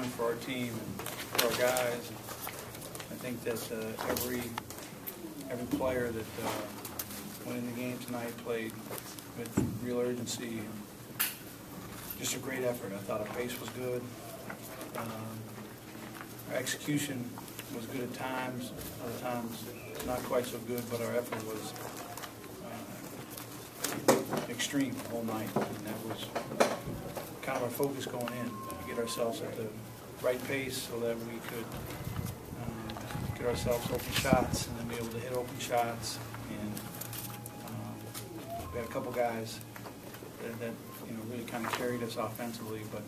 for our team and for our guys. I think that every player that went in the game tonight played with real urgency and just a great effort. I thought our pace was good. Our execution was good at times. Other times not quite so good, but our effort was extreme the whole night, and that was kind of our focus going in, to get ourselves at the right pace so that we could get ourselves open shots and then be able to hit open shots. And we had a couple guys that really kind of carried us offensively, but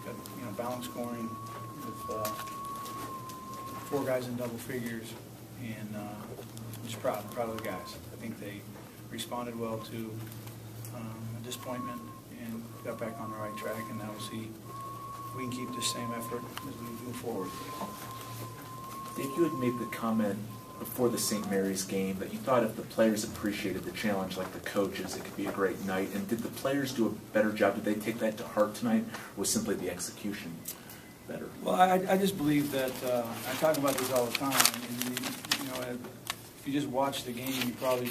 got balanced scoring with 4 guys in double figures, and I'm just proud of the guys. I think they responded well to a disappointment and got back on the right track, and now we'll see if we can keep the same effort as we move forward. Dave, you had made the comment before the St. Mary's game that you thought if the players appreciated the challenge like the coaches, it could be a great night. And did the players do a better job? Did they take that to heart tonight, or was simply the execution better? Well, I just believe that I talk about this all the time. And, if you just watch the game, you probably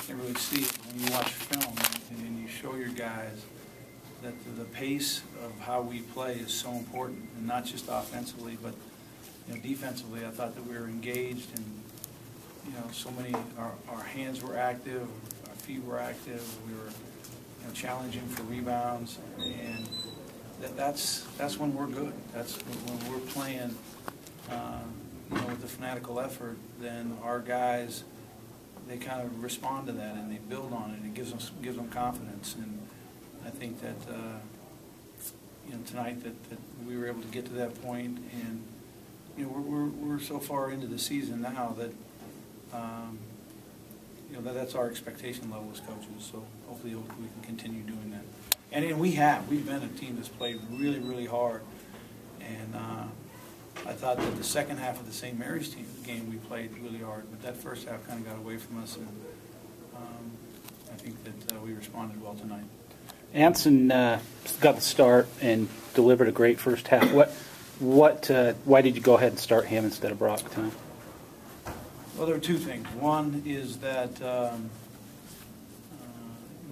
can't really see it. When you watch film and you show your guys that the pace of how we play is so important, and not just offensively, but defensively. I thought that we were engaged, and so many. Our hands were active, our feet were active. We were challenging for rebounds, and that's when we're good. That's when we're playing. With the fanatical effort, then our guys, they kind of respond to that and they build on it. It gives them confidence, and I think that tonight that we were able to get to that point, and we're so far into the season now that that's our expectation level as coaches. So hopefully we can continue doing that. And we've been a team that's played really, really hard, and I thought that the second half of the St. Mary's game we played really hard, but that first half kind of got away from us, and I think that we responded well tonight. Anson got the start and delivered a great first half. Why did you go ahead and start him instead of Brock tonight? Well, there are 2 things. One is that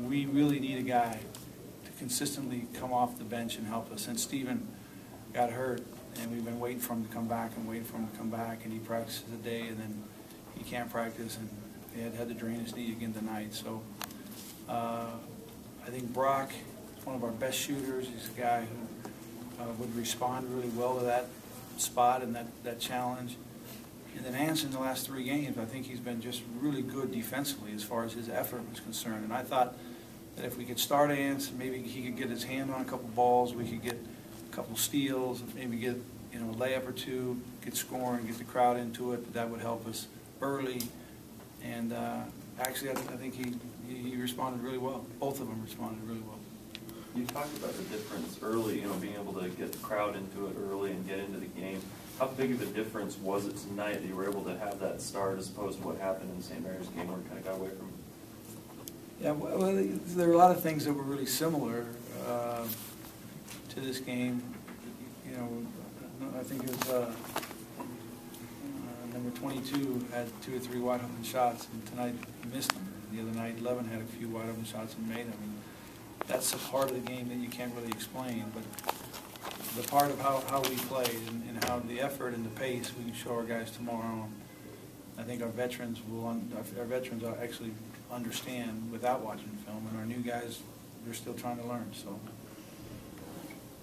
we really need a guy to consistently come off the bench and help us. And Stephen got hurt, and we've been waiting for him to come back and he practices a day, and then he can't practice, and he had to drain his knee again tonight. So I think Brock is one of our best shooters. He's a guy who would respond really well to that spot and that challenge. And then Anson, the last 3 games, I think he's been just really good defensively as far as his effort was concerned. And I thought that if we could start Anson, maybe he could get his hand on a couple balls, we could get a couple steals, maybe get a layup or 2, get scoring, get the crowd into it. That would help us early. And actually, I think he responded really well. Both of them responded really well. You talked about the difference early, being able to get the crowd into it early and get into the game. How big of a difference was it tonight that you were able to have that start as opposed to what happened in St. Mary's game where it kind of got away from it? Yeah, well, there were a lot of things that were really similar to this game. I think it was number 22 had 2 or 3 wide open shots, and tonight he missed them. The other night, 11 had a few wide open shots and made them. And that's a part of the game that you can't really explain, but the part of how we played and how the effort and the pace we can show our guys tomorrow. I think our veterans will actually understand without watching film, and our new guys, they're still trying to learn. So,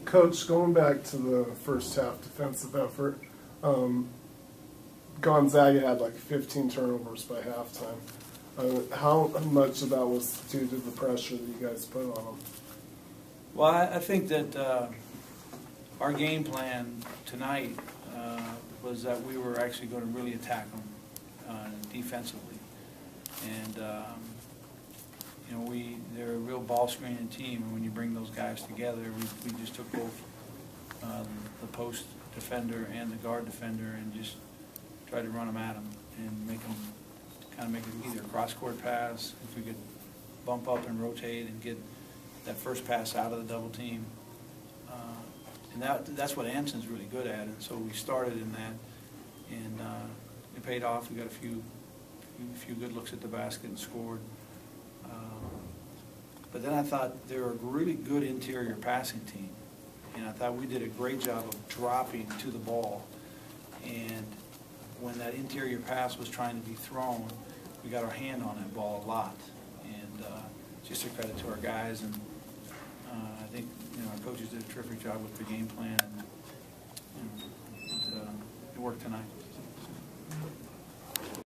Coach, going back to the first half defensive effort, Gonzaga had like 15 turnovers by halftime. How much of that was due to the pressure that you guys put on them? Well, I think that our game plan tonight was that we were actually going to really attack them defensively, and they're a real ball screening team, and when you bring those guys together, we just took both the post defender and the guard defender and just tried to run them at them and make it either a cross-court pass, if we could bump up and rotate and get that first pass out of the double team, And that's what Anson's really good at, and so we started in that, and it paid off. We got a few good looks at the basket and scored. But then I thought they were a really good interior passing team, and I thought we did a great job of dropping to the ball. And when that interior pass was trying to be thrown, we got our hand on that ball a lot. And just a credit to our guys, and I think our coaches did a terrific job with the game plan, and it worked tonight.